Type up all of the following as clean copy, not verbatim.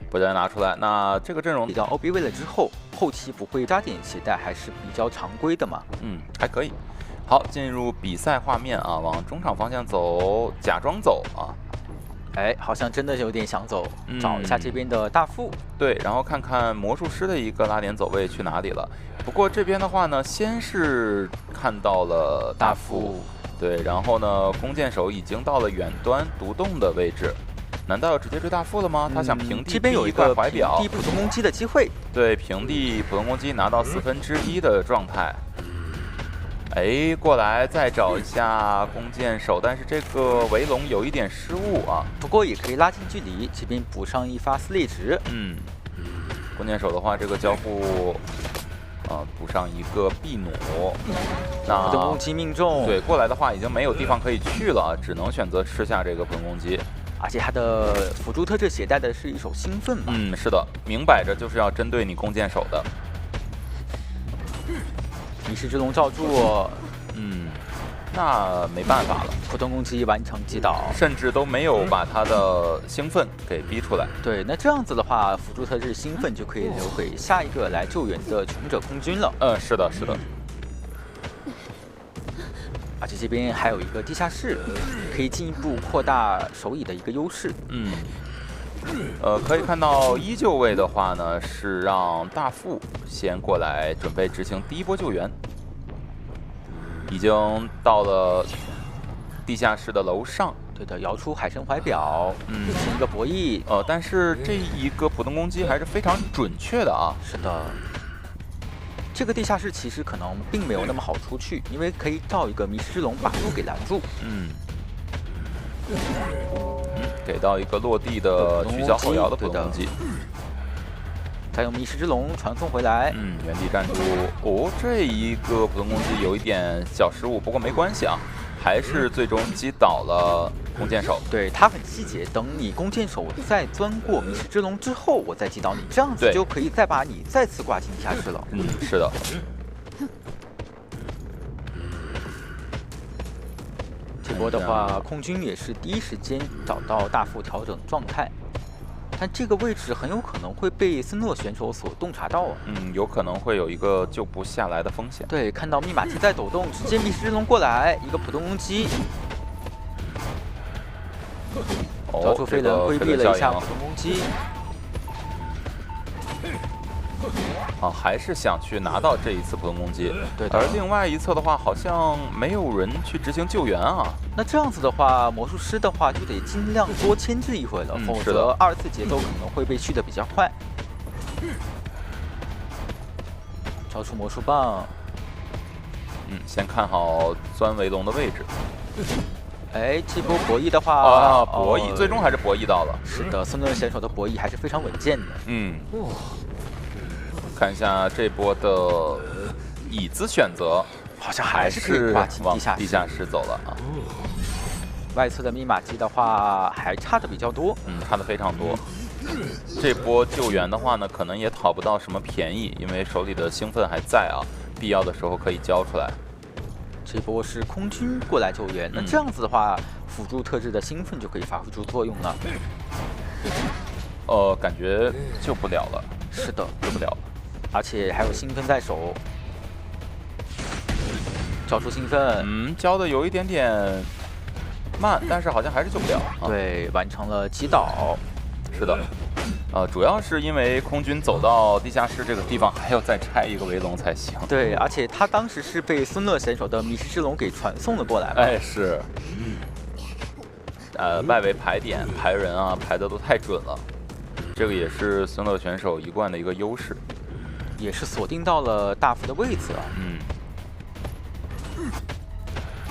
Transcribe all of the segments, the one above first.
不再拿出来。那这个阵容比较 OB 位了之后，后期不会加点携带，还是比较常规的嘛。还可以。好，进入比赛画面啊，往中场方向走，假装走啊。好像真的有点想走，找一下这边的大副。对，然后看看魔術師的一個拉點走位去哪裡了。不過這邊的話呢，先是看到了大副，對，然後呢，弓箭手已經到了遠端獨棟的位置。難道要直接追大副了嗎？他想平地這邊有一個懷表，平地普通攻擊的機會。對，平地普通攻擊拿到1/4的狀態。過來再找一下弓箭手，但是這個維龍有一點失誤啊。不過也可以拉近距離，這邊補上一發撕裂值。弓箭手的話，這個交互，補上一個臂弩。那普通攻擊命中。對，過來的話已經沒有地方可以去了，只能選擇吃下這個普通攻擊。而且他的輔助特質攜帶的是一手興奮嘛。是的，明擺着就是要針對你弓箭手的。迷失之龍罩住，那沒辦法了。普通攻擊完成擊倒，甚至都沒有把他的興奮給逼出來。對，那這樣子的話，輔助特質興奮就可以留給下一個來救援的窮者空軍了。是的，是的。而且這邊還有一個地下室，可以進一步擴大手蟻的一個優勢。可以看到依舊位的話呢，是讓大副先過來準備執行第一波救援，已經到了地下室的樓上。對的，搖出海神懷表，進行一個博弈。但是這一個普通攻擊還是非常準確的啊。是的，這個地下室其實可能並沒有那麼好出去，因為可以造一個迷失之龍把路給攔住。給到一個落地的取消後搖的普通攻擊，再用迷失之龍傳送回來。原地站住。這一個普通攻擊有一點小失誤，不過沒關係啊，還是最終擊倒了弓箭手。對，它很細節，等你弓箭手再鑽過迷失之龍之後，我再擊倒你，這樣子就可以再把你再次掛進地下室了。是的。這波的話，空軍也是第一時間找到大副調整狀態，但這個位置很有可能會被森諾選手所洞察到啊。有可能會有一個救不下來的風險。對，看到密碼機在抖動，直接迷失之龍過來，一個普通攻擊。招出飛人規避了一下普通攻擊。還是想去拿到這一次普通攻擊。對的。而另外一側的話，好像沒有人去執行救援啊。那這樣子的話，魔術師的話就得盡量多牽制一會了，否則二次節奏可能會被續得比較快。招出魔術棒。先看好鑽維龍的位置。這波博弈的話，博弈最終還是博弈到了。是的，森諾選手的博弈還是非常穩健的。看一下這波的椅子選擇，好像還是可以掛進地下室走了啊。外側的密碼機的話還差的比較多，差的非常多。這波救援的話呢，可能也討不到什麼便宜，因為手裡的興奮還在啊，必要的時候可以交出來。這波是空軍過來救援，那這樣子的話，輔助特質的興奮就可以發揮出作用了。感覺救不了了。是的，救不了了。而且還有興奮在手，交出興奮，交的有一點點慢，但是好像還是救不了。對，完成了擊倒。是的，主要是因為空軍走到地下室這個地方，還要再拆一個維龍才行。對，而且他當時是被孫樂選手的迷失之龍給傳送了過來。是。外圍排點排人啊，排的都太準了。這個也是孫樂選手一貫的一個優勢。也是鎖定到了大副的位置啊。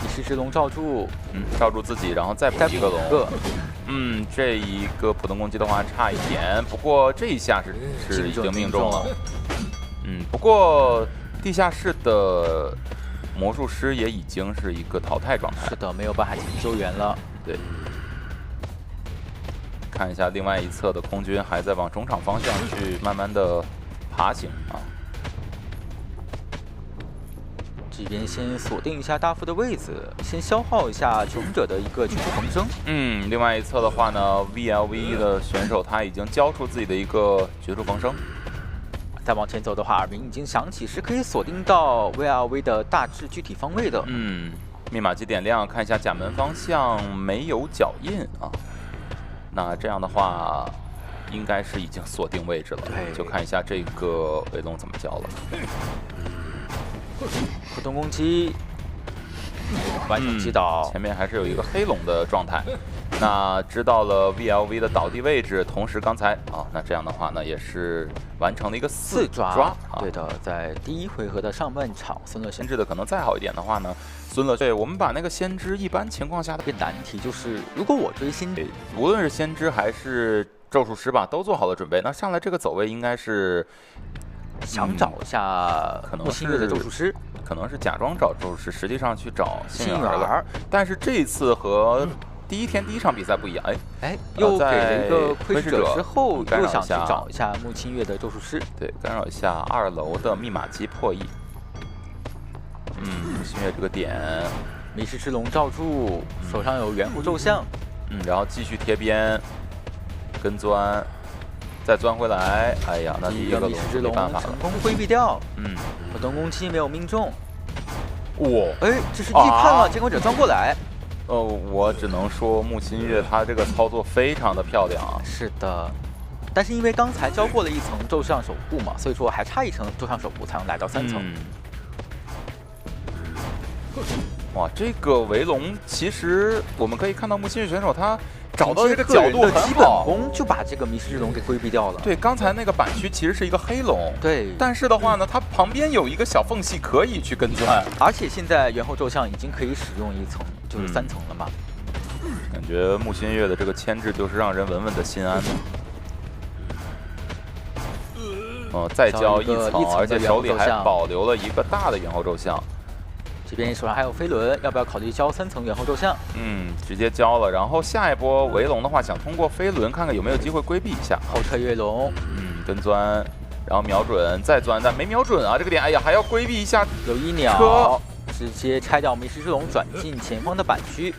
迷失之龍罩住，罩住自己，然後再補一個龍。這一個普通攻擊的話差一點，不過這一下是已經命中了。不過地下室的魔術師也已經是一個淘汰狀態。是的，沒有辦法進行救援了。對。看一下另外一側的空軍還在往中場方向去慢慢的爬行啊。這邊先鎖定一下大副的位置，先消耗一下求生者的一个绝处逢生。另外一侧的话呢 ，VLV 的选手他已经交出自己的一个绝处逢生。再往前走的话，耳鸣已经响起，是可以锁定到 VLV 的大致具体方位的。密码机點亮，看一下甲門方向沒有腳印啊。那這樣的話，應該是已經鎖定位置了。就看一下這個尾龍怎麼交了。普通攻擊，完成擊倒。前面還是有一個黑龍的狀態。那知道了 VLV 的倒地位置，同時剛才那這樣的話呢，也是完成了一個4抓。對的，在第一回合的上半場，孫樂先知的可能再好一點的話呢，孫樂對我們把那個先知一般情況下的一個難題就是，如果我追先知，無論是先知還是咒術師吧，都做好了準備。那上來這個走位應該是想找一下木星月的咒術師，可能是假裝找咒術師，實際上去找幸運兒。但是這一次和第一天第一場比賽不一樣，又給了一個窺視者之後，又想去找一下木星月的咒術師，對，干擾一下2樓的密碼機破譯。木星月這個點，迷失之龍罩住，手上有猿猴咒像，然後繼續貼邊跟鑽，再鑽回來，哎呀，那第一個龍是沒辦法了，成功規避掉，普通攻擊沒有命中，這是預判了，監管者鑽過來。我只能說木星月他這個操作非常的漂亮啊。是的，但是因為剛才交過了一層咒上守護嘛，所以說還差一層咒上守護才能來到3層。哇，這個圍龍其實我們可以看到木星月選手他找到這個角度很好，基本功就把這個迷失之龍給規避掉了。對，剛才那個板區其實是一個黑龍，對，但是的話呢，它旁邊有一個小縫隙可以去跟鑽，而且現在猿猴咒像已經可以使用一層，就是3層了嘛。感覺木星月的這個牽制就是讓人穩穩的心安的。再交一層，而且手裡還保留了一個大的猿猴咒像。這邊手上還有飛輪，要不要考慮交3層猿猴咒像？直接交了。然後下一波圍龍的話，想通過飛輪看看有沒有機會規避一下。後撤月龍，跟鑽，然後瞄準再鑽，但沒瞄準啊！這個點，哎呀，還要規避一下。有一鳥，直接拆掉迷失之龍，轉進前方的板區。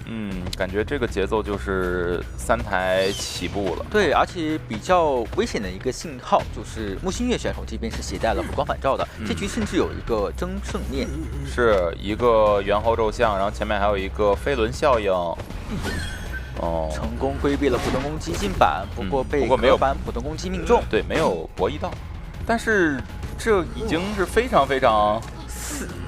感覺這個節奏就是3台起步了。對，而且比較危險的一個信號就是木星月選手這邊是攜帶了補光返照的，這局甚至有一個爭勝念，是一個猿猴咒像，然後前面還有一個飛輪效應。成功規避了普通攻擊進板，不過被沒有普通攻擊命中。對，沒有博弈到，但是這已經是非常非常。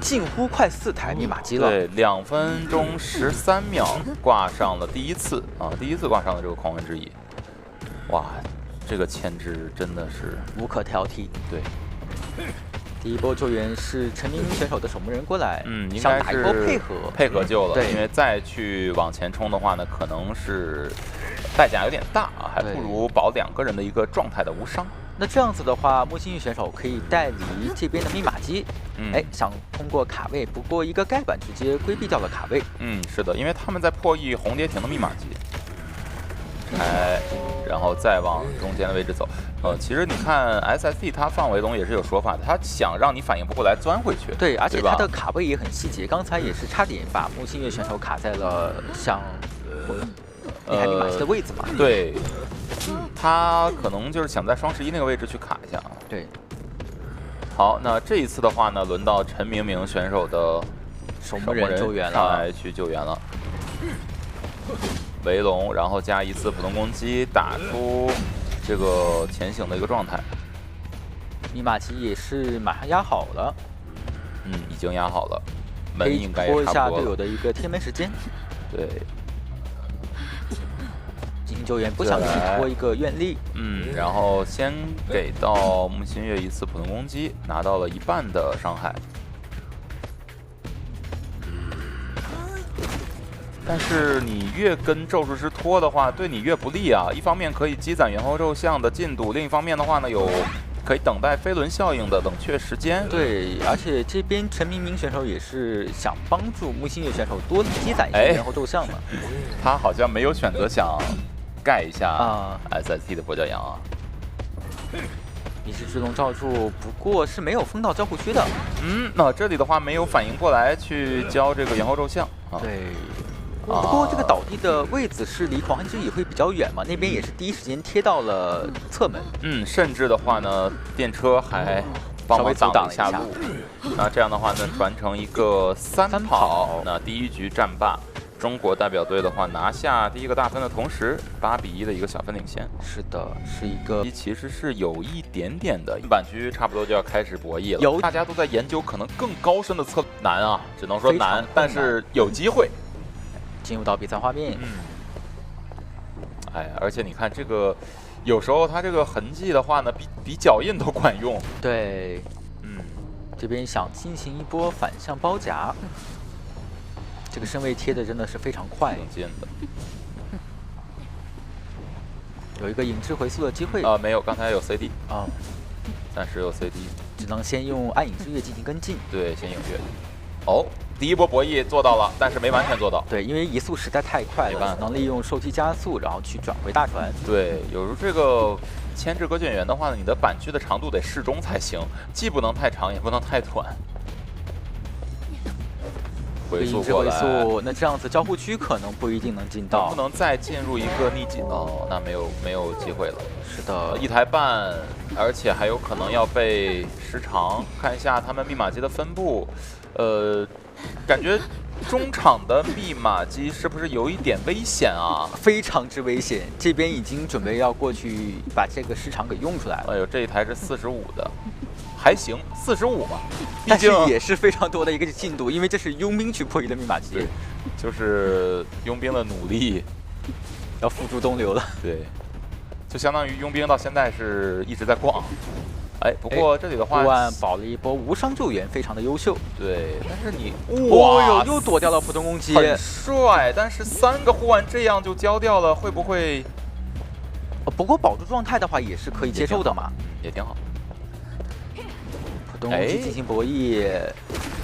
近乎快4台密碼機了。對，2分鐘13秒掛上了第一次第一次掛上了這個狂文之翼。哇，這個牽制真的是無可挑剔。對，第一波救援是陳明明選手的守門人過來，應該是配合救了。對，因為再去往前衝的話呢，可能是代價有點大還不如保2個人的一個狀態的無傷。那這樣子的話，木星月選手可以帶離這邊的密碼機，想通過卡位，不過一個蓋板直接規避掉了卡位。是的，因為他們在破譯紅蝶亭的密碼機，然後再往中間的位置走。其實你看 SSD 它放圍龍也是有說法的，他想讓你反應不過來鑽回去。對，而且它的卡位也很細節，剛才也是差點把木星月選手卡在了像厲害密碼機的位置嘛。對。他可能就是想在雙11那個位置去卡一下啊。對。好，那這一次的話呢，輪到陳明明選手的守門人救援了，上來去救援了。圍龍，然後加一次普通攻擊，打出這個前行的一個狀態。密碼機也是馬上壓好了。已經壓好了。門應該也差不多了。拖一下隊友的一個貼門時間。對。救援不想去拖一個願力，然後先給到木星月一次普通攻擊，拿到了1半的傷害。但是你越跟咒術師拖的話，對你越不利啊！一方面可以積攢猿猴咒像的進度，另一方面的話呢，有可以等待飛輪效應的冷卻時間。對，而且這邊陳明明選手也是想幫助木星月選手多積攢一些猿猴咒像嘛。他好像沒有選擇想蓋一下SST 的跛腳羊啊。你是自动罩住，不過是没有封到交互区的。那这里的话没有反应过来去交这个延后咒像啊。对。不过这个倒地的位置是离狂欢之翼会比较遠嘛，那邊也是第一時間貼到了側門。甚至的話呢，電車還幫忙擋了一下路。那這樣的話呢，傳承一個3跑。那第一局戰罷，中國代表隊的話拿下第一個大分的同時，8比1的一個小分領先。是的，是一個其實是有一點點的板區，差不多就要開始博弈了。大家都在研究可能更高深的策略，難啊，只能說難，但是有機會。進入到比賽畫面，而且你看這個，有時候它這個痕跡的話呢，比腳印都管用。對，這邊想進行一波反向包夾，這個身位貼的真的是非常快，有一個影之回溯的機會沒有，剛才有 CD 暫時有 CD， 只能先用暗影之月進行跟進。對，先影月。第一波博弈做到了，但是沒完全做到。對，因為移速實在太快了，只能利用受擊加速，然後去轉回大船。對，有如這個牽制隔卷員的話呢，你的板區的長度得適中才行，既不能太長，也不能太短。回溯過來，那這樣子交互區可能不一定能進到。不能再進入一個逆境那沒有機會了。是的，1台半，而且還有可能要被時長。看一下他們密碼機的分布。感覺中場的密碼機是不是有一點危險啊？非常之危險，這邊已經準備要過去把這個時長給用出來了。哎呦，這一台是45的，還行，45嘛，但是也是非常多的一個進度，因為這是傭兵去破譯的密碼機，就是傭兵的努力要付諸東流了。對，就相當於傭兵到現在是一直在逛。不過這裡的話，護腕保了一波無傷救援，非常的優秀。對，但是你又躲掉了普通攻擊，很帥。但是3個護腕這樣就交掉了，會不會？不過保住狀態的話也是可以接受的嘛，也挺好。普通攻擊進行博弈，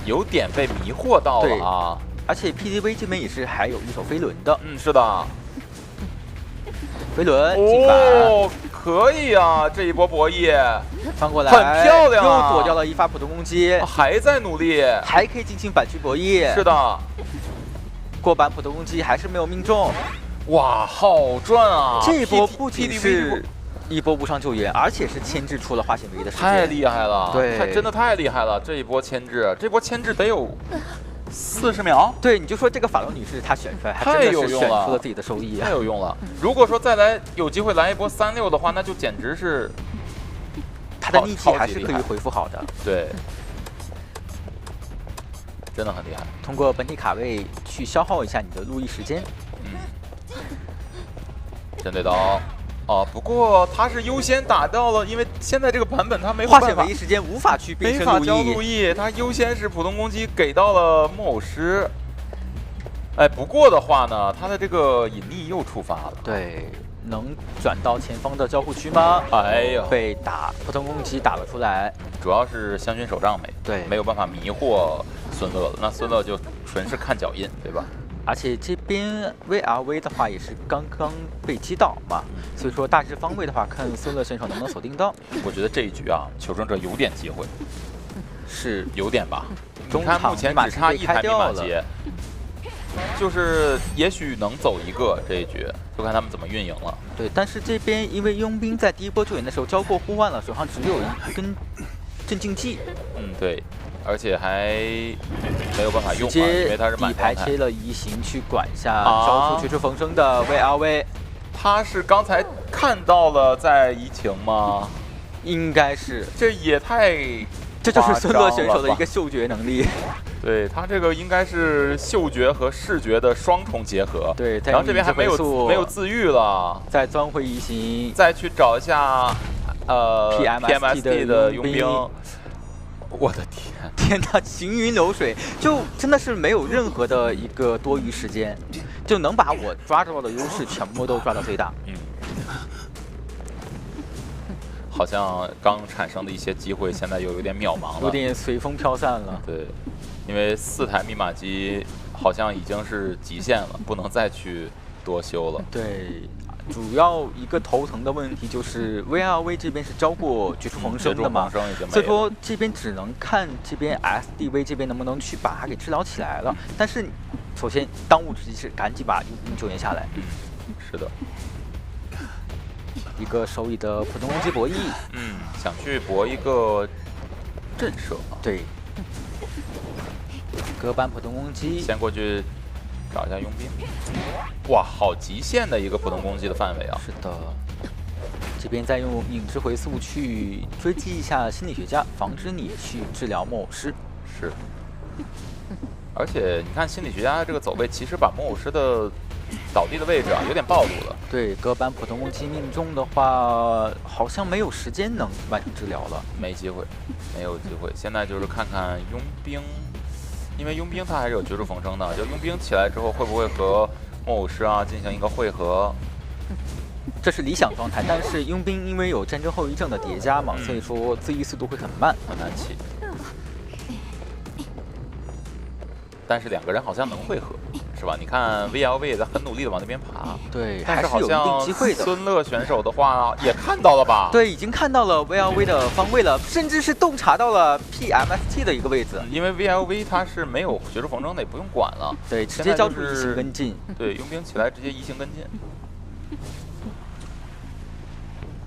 有點被迷惑到了啊！而且 PDV 這邊也是還有一手飛輪的。是的。飛輪進板可以啊！這一波博弈翻過來，很漂亮，又躲掉了一發普通攻擊，還在努力，還可以進行板區博弈。是的，過板普通攻擊還是沒有命中。哇，好賺啊！這一波不僅是一波無傷救援，而且是牽制出了化險為夷的時間，太厲害了！對，真的太厲害了！這一波牽制得有40秒。對，你就說這個法羅女士她選出來，她真的是選出了自己的收益，太有用了。如果說再來有機會來一波36的話，那就簡直是她的逆擊還是可以回復好的。對，真的很厲害。通過本體卡位去消耗一下你的路易時間。針對刀。不過他是優先打到了，因為現在這個版本他沒有辦法，化險為夷時間無法去變身路易，沒法交路易，他優先是普通攻擊給到了木偶師。不過的話呢，他的這個隱匿又觸發了。對，能轉到前方的交互區嗎？被打普通攻擊打了出來，主要是香薰手杖沒有辦法迷惑孫樂了，那孫樂就純是看腳印，對吧？而且這邊 VRV 的話也是剛剛被擊倒嘛，所以說大致方位的話，看孫樂選手能不能鎖定到。我覺得這一局啊，求生者有點機會，是有點吧。中場目前只差1台密碼機，就是也許能走一個這一局，就看他們怎麼運營了。對，但是這邊因為傭兵在第一波救援的時候交過護腕了，手上只有一根鎮靜劑。對。而且還沒有辦法用，因為他是滿狀態。底牌切了移形去管一下招出絕處逢生的 VRV。他是剛才看到了在移情嗎？應該是。這也太……這就是孫樂選手的一個嗅覺能力。對，他這個應該是嗅覺和視覺的雙重結合。對，然後這邊還沒有自癒了，再鑽回移形，再去找一下PMSD 的傭兵。我的天吶，行雲流水，就真的是沒有任何的一個多餘時間，就能把我抓到的優勢全部都抓到最大。好像剛產生的一些機會，現在又有點渺茫了，有點隨風飄散了。對，因為4台密碼機好像已經是極限了，不能再去多修了。對。主要一個頭疼的問題就是 VLV 這邊是交過絕處逢生的嘛，所以說這邊只能看這邊 SDV 這邊能不能去把它給治療起來了。但是首先當務之急是趕緊把佣兵救援下来。是的，一個手里的普通攻击博弈，想去搏一個震慑。对，隔板普通攻击，先过去找一下佣兵。哇，好极限的一个普通攻击的範圍啊！是的，這邊再用影之回溯去追擊一下心理學家，防止你去治療木偶師。是，而且你看心理學家這個走位，其實把木偶師的倒地的位置啊有點暴露了。對，隔板普通攻擊命中的話，好像沒有時間能完成治療了，沒機會，沒有機會。現在就是看看傭兵。因為傭兵他還是有絕處逢生的，就傭兵起來之後會不會和木偶師啊進行一個匯合？這是理想狀態，但是傭兵因為有戰爭後遺症的疊加嘛，所以說自愈速度會很慢，很難起。但是兩個人好像能匯合，是吧？你看 VLV 也在很努力的往那邊爬，對，但是好像還是有一定機會的。孫樂選手的話也看到了吧？對，已經看到了 VLV 的方位了，甚至是洞察到了 PMST 的一個位置。因為 VLV 它是沒有絕處逢生的，也不用管了。對，直接交出移形跟進。對，傭兵起來直接移形跟進。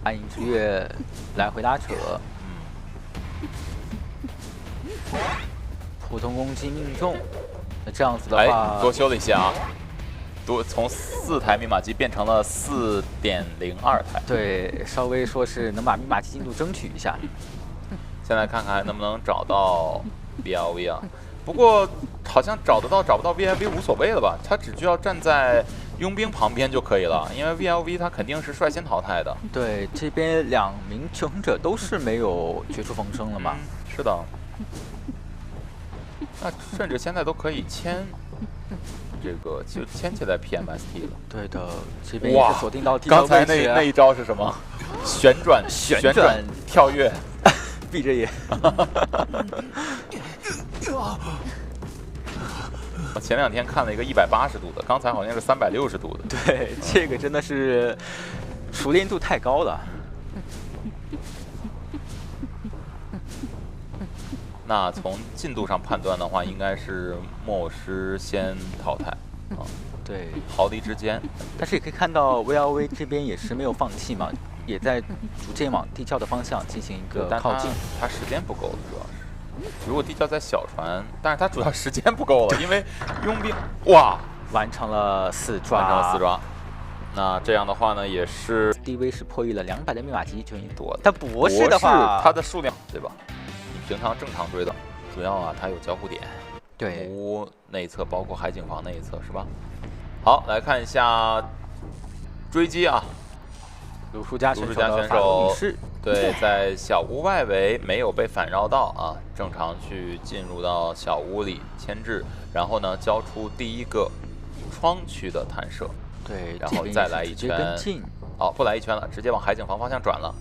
暗影之月來回拉扯。普通攻擊命中。那這樣子的話，多修了一些啊，從4台密碼機變成了4.02台。對，稍微說是能把密碼機進度爭取一下。現在看看能不能找到 VLV 啊？不過好像找得到找不到 VLV 無所謂了吧？他只需要站在傭兵旁邊就可以了，因為 VLV 他肯定是率先淘汰的。對，這邊2名求生者都是沒有絕處逢生了嘛？是的。那甚至現在都可以牽這個就牽起來 PMST 了。對的，這邊也是鎖定到地剛才那一招是什麼？旋轉跳躍，閉着眼。我前2天看了一個180度的，剛才好像是360度的。對，這個真的是熟練度太高了。那從進度上判斷的話，應該是木偶師先淘汰啊。對，毫釐之間。但是也可以看到 VLV 這邊也是沒有放棄嘛，也在逐漸往地窖的方向進行一個靠近。他時間不夠了，主要是。如果地窖在小船，但是他主要時間不夠了，因為傭兵哇完成了4抓。那這樣的話呢，也是 DV 是破譯了200的密碼機就已經多的。但博士的話，它的數量對吧？平常正常追的，主要啊，它有交互點，對，木屋那一側包括海景房那一側是吧？好，來看一下追擊啊，魯舒家選手對，在小屋外圍沒有被反繞到啊，正常去進入到小屋裡牽制，然後呢交出第一個窗區的彈射，對，然後再來一拳，哦，不來一拳了，直接往海景房方向轉了。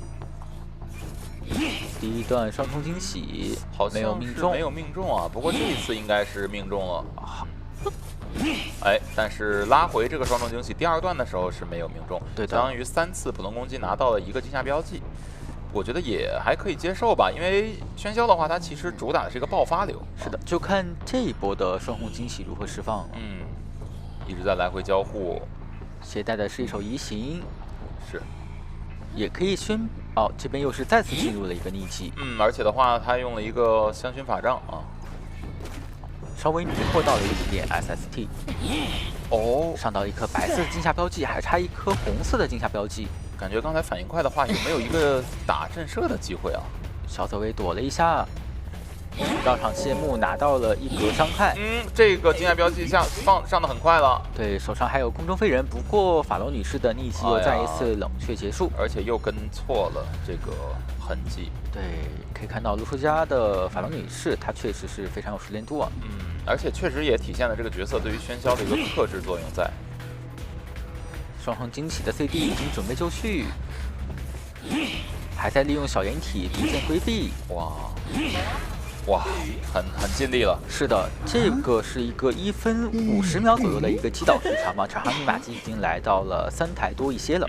第一段雙重驚喜，好像是沒有命中啊。不過這一次應該是命中了。哎，但是拉回這個雙重驚喜，第2段的時候是沒有命中，對的，相當於3次普通攻擊拿到了1個驚嚇標記，我覺得也還可以接受吧。因為喧囂的話，它其實主打的是一個爆發流。是的，就看這一波的雙重驚喜如何釋放了。一直在來回交互，攜帶的是一手移形，是。也可以宣哦，這邊又是再次進入了一個逆擊。而且的話，他用了一個香薰法杖啊，稍微迷惑到了一點 SST。哦，上到一顆白色的驚嚇標記，還差一顆紅色的驚嚇標記。感覺剛才反應快的話，有沒有一個打震懾的機會啊？小走位躲了一下，繞場謝幕拿到了1格傷害。這個驚嚇標記上得很快了。對，手上還有空中飛人，不過法羅女士的逆擊又再一次冷卻結束，而且又跟錯了這個痕跡。對，可以看到盧舒家的法羅女士，她確實是非常有熟練度啊。而且確實也體現了這個角色對於喧囂的一個克制作用在。雙重驚喜的 CD 已經準備就緒，還在利用小掩體離間規避。哇！哇，很尽力了。是的，这个是一个1分50秒左右的一个击倒时长嘛，场上密码机已经来到了3台多一些了。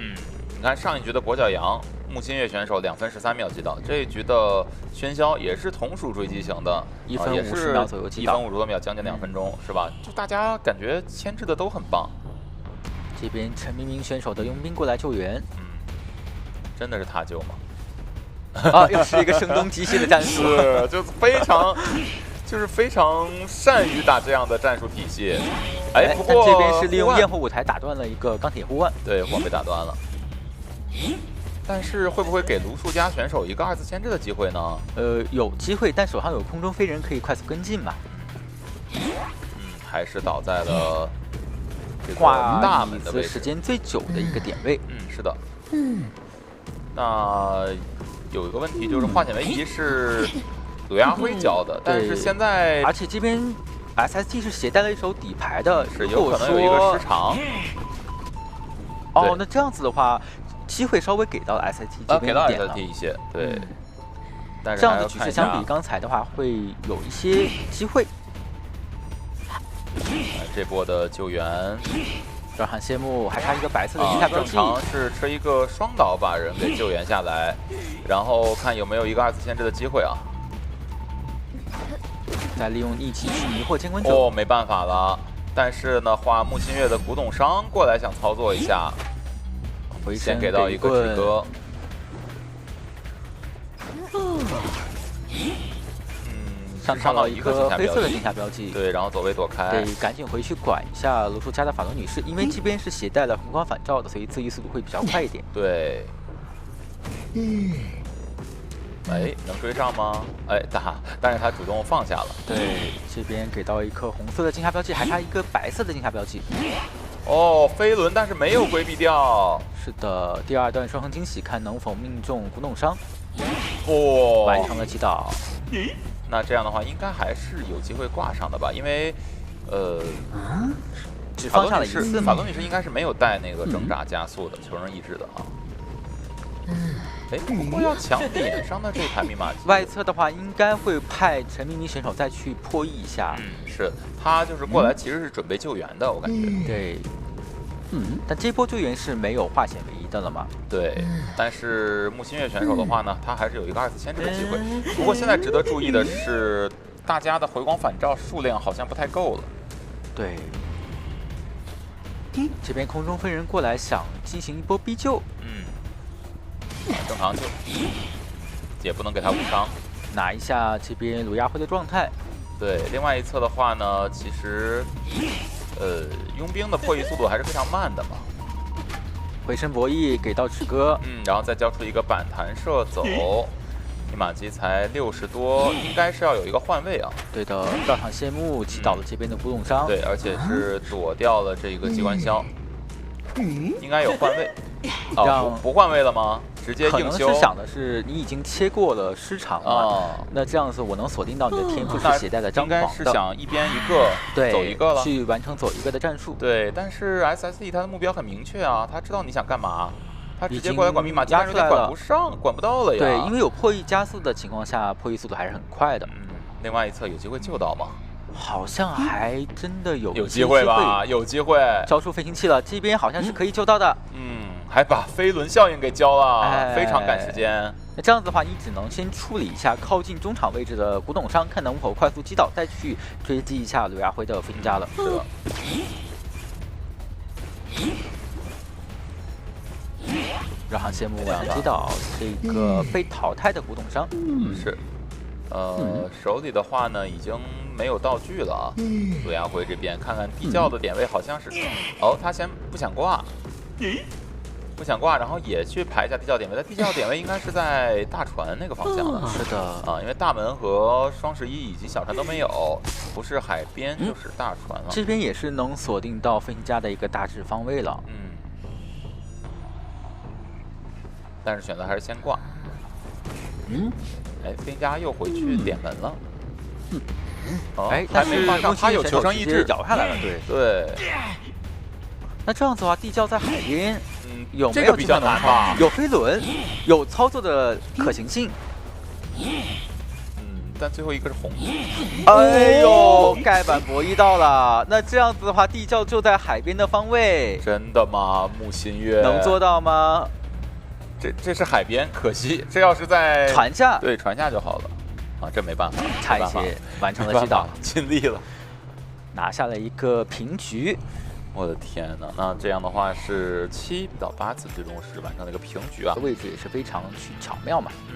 你看上一局的跛脚羊木星月选手2分13秒击倒，這一局的喧囂也是同屬追擊型的，1分50秒左右擊倒，1分50多秒，將近2分鐘，是吧？就大家感覺牽制的都很棒。這邊陳明明選手的傭兵過來救援，真的是他救嗎？啊，又是一個聲東擊西的戰術，是，就是非常善於打這樣的戰術體系。哎，不過這邊是利用焰火舞台打斷了一個鋼鐵護腕，對，護腕被打斷了。但是會不會給盧樹家選手一個2次牽制的機會呢？有機會，但手上有空中飛人可以快速跟進嘛。還是倒在了這個掛大門的位置，時間最久的一個點位。是的。那有一個問題就是化險為夷是魯亞輝教的，但是現在而且這邊 SST 是攜帶了一手底牌的，是有可能有一個失常。哦，那這樣子的話，機會稍微給到了 SST 這邊一點了。給到 SST 一些，對。但是這樣的局勢相比剛才的話，會有一些機會。這波的救援，繞場謝幕，還差一個白色的金牌標記。正常是吃一個雙倒把人給救援下來，然後看有沒有一個2次牽制的機會啊。再利用逆氣去迷惑監管者。哦，沒辦法了。但是呢，畫木星月的古董商過來想操作一下，先給到一個止戈。上到了一個黑色的金牌標記，對，然後走位躲開，得趕緊回去管一下盧樹家的法羅女士，因為這邊是攜帶了紅光返照的，所以自愈速度會比較快一點。對。哎，能追上嗎？哎，但是他主動放下了。對，這邊給到一顆紅色的金牌標記，還差一個白色的金牌標記。哦，飛輪，但是沒有規避掉。是的，第2段雙橫驚喜，看能否命中古董商。哦，完成了擊倒。那這樣的話，應該還是有機會掛上的吧？因為，只放下了一次。法羅女士應該是沒有帶那個掙扎加速的求生意志的啊。哎，不過要搶臉上的這台密碼機，外側的話應該會派陳明明選手再去破譯一下。是，他就是過來其實是準備救援的，我感覺。對。但這波救援是沒有化險為夷的了嘛？對，但是木星月選手的話呢，他還是有一個2次牽制的機會。不過現在值得注意的是，大家的回光返照數量好像不太夠了。對。這邊空中飛人過來想進行一波逼救。正常救，也不能給他無傷。拿一下這邊魯亞輝的狀態。對，另外一側的話呢，其實。傭兵的破譯速度還是非常慢的嘛。回身博弈給到止戈，然後再交出一個反彈射走，密碼機才60多，應該是要有一個換位啊。對的，繞場謝幕擊倒了這邊的古董商。對，而且是躲掉了這個機關槍，應該有換位。哦，不換位了嗎？直接硬修。可能是想的是你已經切過了失常了，那這樣子我能鎖定到你的天賦是攜帶的張狂的。應該是想一邊一個走一個了，去完成走一個的戰術。對，但是 SST 他的目標很明確啊，他知道你想幹嘛，他直接過來管密碼機，但是有點管不上，管不到了呀。對，因為有破譯加速的情況下，破譯速度還是很快的。另外一側有機會救到嗎？好像還真的有機會吧，有機會。交出飛行器了，這邊好像是可以救到的。還把飛輪效應給交了，非常趕時間。那這樣子的話，你只能先處理一下靠近中場位置的古董商，看能否快速擊倒，再去追擊一下魯亞輝的飛行家了。是的。繞場謝幕要擊倒這個被淘汰的古董商。是。手裡的話呢，已經沒有道具了啊。魯亞輝這邊看看地窖的點位好像是，哦，他先不想掛。不想掛，然後也去排一下地窖點位，但地窖點位應該是在大船那個方向的。是的啊，因為大門和雙11以及小船都沒有，不是海邊就是大船了。這邊也是能鎖定到飛行家的一個大致方位了。但是選擇還是先掛。哎，飛行家又回去點門了。哎，但是他有求生意志，咬下來了。對。那這樣子的話，地窖在海邊，有沒有這個比較難吧？有飛輪，有操作的可行性。但最後一個是紅。哎呦，蓋板博弈到了。那這樣子的話，地窖就在海邊的方位。真的嗎？木心月能做到嗎？這是海邊，可惜這要是在船下，对，船下就好了。啊，這沒辦法，差一些完成了擊倒，盡力了，拿下了一個平局。我的天哪！那這樣的話是7比8次，最終是完成了一個平局啊，位置也是非常巧妙嘛。